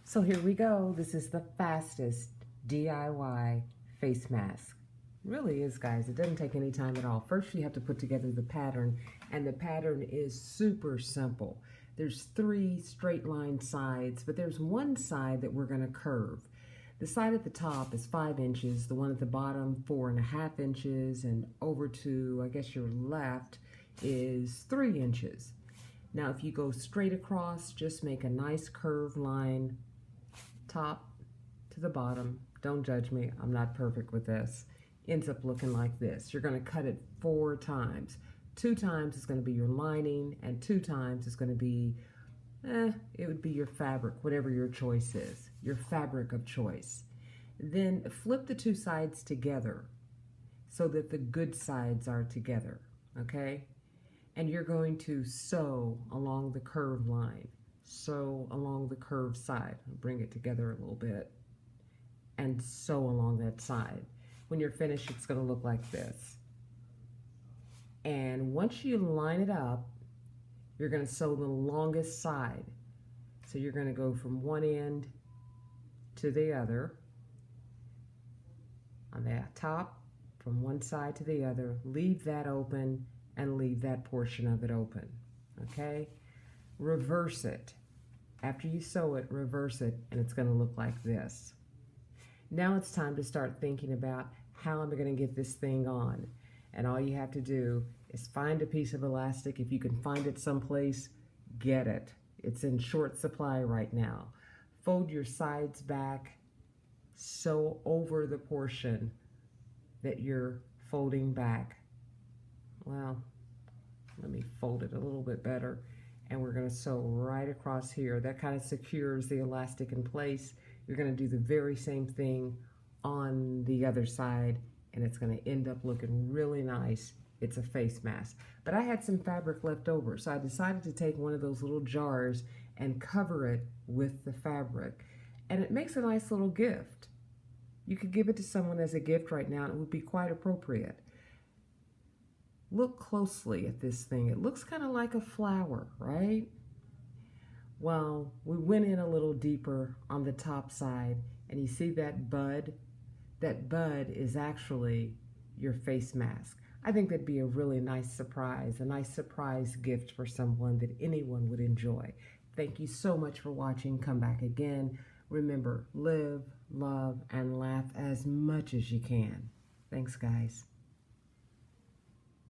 So here we go. This is the fastest DIY face mask. It really is, guys. It doesn't take any time at all. First, you have to put together the pattern, and the pattern is super simple. There's 3 straight line sides, but there's one side that we're going to curve. The side at the top is 5 inches, the one at the bottom 4.5 inches, and over to, I guess, your left is 3 inches. Now, if you go straight across, just make a nice curved line, top to the bottom. Don't judge me, I'm not perfect with this. Ends up looking like this. You're going to cut it 4 times. 2 times is going to be your lining, and 2 times is going to be, it would be your fabric, whatever your choice is, your fabric of choice. Then flip the 2 sides together so that the good sides are together, okay? And you're going to sew along the curved line, sew along the curved side. Bring it together a little bit and sew along that side. When you're finished, it's going to look like this. And once you line it up, you're going to sew the longest side. So you're going to go from one end to the other. On the top, from one side to the other, leave that open and leave that portion of it open, okay? Reverse it. After you sew it, reverse it, and it's going to look like this. Now it's time to start thinking about how am I going to get this thing on. And all you have to do is find a piece of elastic. If you can find it someplace, get it. It's in short supply right now. Fold your sides back, sew over the portion that you're folding back. Well, let me fold it a little bit better. And we're going to sew right across here. That kind of secures the elastic in place. You're going to do the very same thing on the other side, and it's going to end up looking really nice. It's a face mask. But I had some fabric left over, so I decided to take one of those little jars and cover it with the fabric. And it makes a nice little gift. You could give it to someone as a gift right now, and it would be quite appropriate. Look closely at this thing. It looks kind of like a flower, right? Well, we went in a little deeper on the top side, and you see that bud? That bud is actually your face mask. I think that'd be a really nice surprise gift for someone that anyone would enjoy. Thank you so much for watching. Come back again. Remember, live, love, and laugh as much as you can. Thanks, guys.